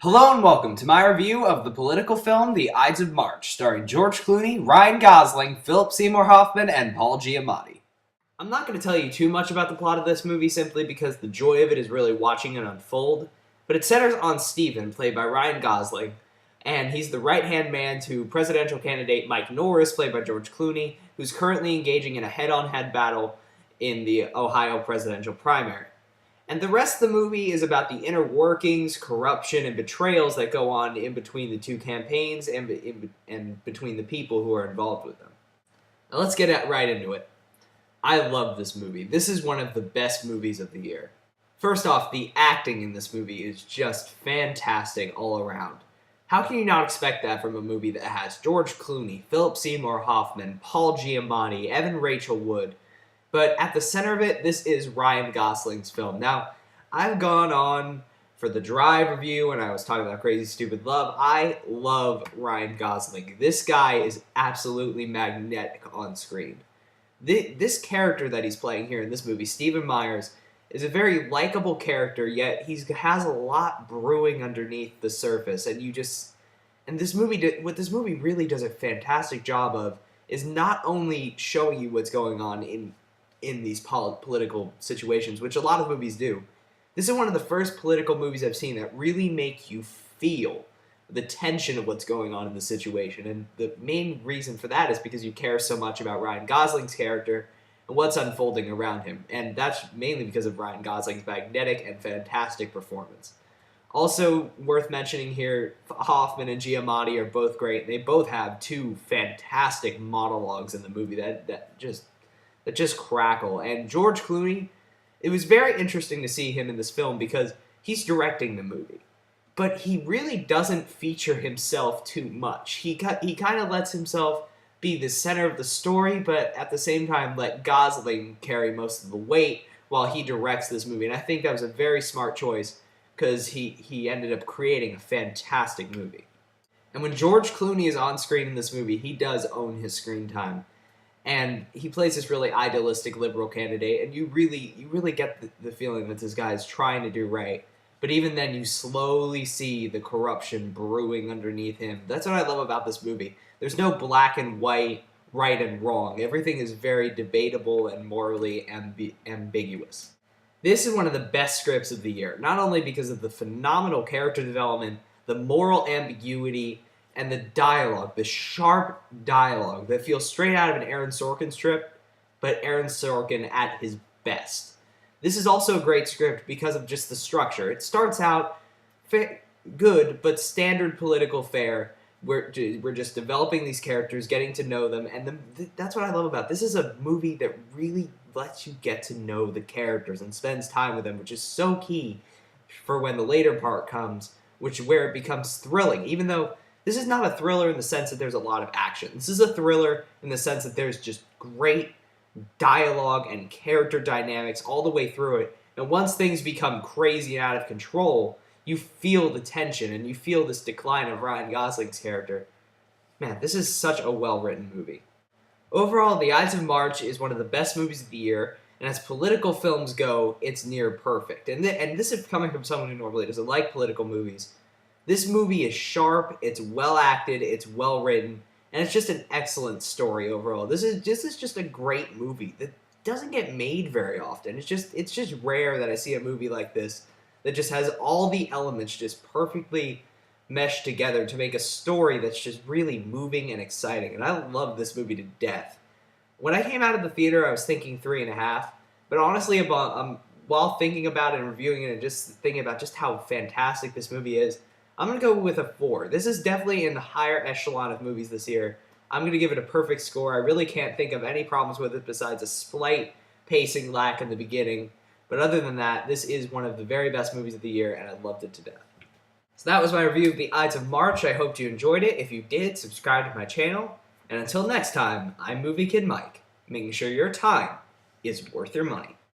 Hello and welcome to my review of the political film The Ides of March, starring George Clooney, Ryan Gosling, Philip Seymour Hoffman, and Paul Giamatti. I'm not going to tell you too much about the plot of this movie simply because the joy of it is really watching it unfold, but it centers on Stephen, played by Ryan Gosling, and he's the right-hand man to presidential candidate Mike Norris, played by George Clooney, who's currently engaging in a head-on-head battle in the Ohio presidential primary. And the rest of the movie is about the inner workings, corruption, and betrayals that go on in between the two campaigns and between the people who are involved with them. Now let's get right into it. I love this movie. This is one of the best movies of the year. First off, the acting in this movie is just fantastic all around. How can you not expect that from a movie that has George Clooney, Philip Seymour Hoffman, Paul Giamatti, Evan Rachel Wood? But at the center of it, this is Ryan Gosling's film. Now, I've gone on for the Drive review and I was talking about Crazy Stupid Love. I love Ryan Gosling. This guy is absolutely magnetic on screen. This character that he's playing here in this movie, Stephen Myers, is a very likable character, yet he has a lot brewing underneath the surface. And what this movie really does a fantastic job of is not only showing you what's going on in these political situations, which a lot of movies do. This is one of the first political movies I've seen that really make you feel the tension of what's going on in the situation. And the main reason for that is because you care so much about Ryan Gosling's character and what's unfolding around him. And that's mainly because of Ryan Gosling's magnetic and fantastic performance. Also worth mentioning here, Hoffman and Giamatti are both great. They both have two fantastic monologues in the movie that just crackle. And George Clooney, it was very interesting to see him in this film because he's directing the movie. But he really doesn't feature himself too much. He kind of lets himself be the center of the story, but at the same time let Gosling carry most of the weight while he directs this movie. And I think that was a very smart choice because he ended up creating a fantastic movie. And when George Clooney is on screen in this movie, he does own his screen time. And he plays this really idealistic liberal candidate, and you really get the feeling that this guy is trying to do right. But even then, you slowly see the corruption brewing underneath him. That's what I love about this movie. There's no black and white, right and wrong. Everything is very debatable and morally ambiguous. This is one of the best scripts of the year, not only because of the phenomenal character development, the moral ambiguity, and the dialogue, the sharp dialogue that feels straight out of an Aaron Sorkin strip, but Aaron Sorkin at his best. This is also a great script because of just the structure. It starts out good, but standard political fare. We're just developing these characters, getting to know them, and that's what I love about it. This is a movie that really lets you get to know the characters and spends time with them, which is so key for when the later part comes, where it becomes thrilling, even though this is not a thriller in the sense that there's a lot of action. This is a thriller in the sense that there's just great dialogue and character dynamics all the way through it. And once things become crazy and out of control, you feel the tension and you feel this decline of Ryan Gosling's character. Man, this is such a well-written movie. Overall, The Ides of March is one of the best movies of the year, and as political films go, it's near perfect. And this is coming from someone who normally doesn't like political movies. This movie is sharp, it's well acted, it's well written, and it's just an excellent story overall. This is just a great movie that doesn't get made very often. It's just rare that I see a movie like this that just has all the elements just perfectly meshed together to make a story that's just really moving and exciting. And I love this movie to death. When I came out of the theater, I was thinking 3.5, but honestly, while thinking about it and reviewing it and just thinking about just how fantastic this movie is, I'm going to go with a 4. This is definitely in the higher echelon of movies this year. I'm going to give it a perfect score. I really can't think of any problems with it besides a slight pacing lack in the beginning. But other than that, this is one of the very best movies of the year, and I loved it to death. So that was my review of The Ides of March. I hope you enjoyed it. If you did, subscribe to my channel. And until next time, I'm Movie Kid Mike, making sure your time is worth your money.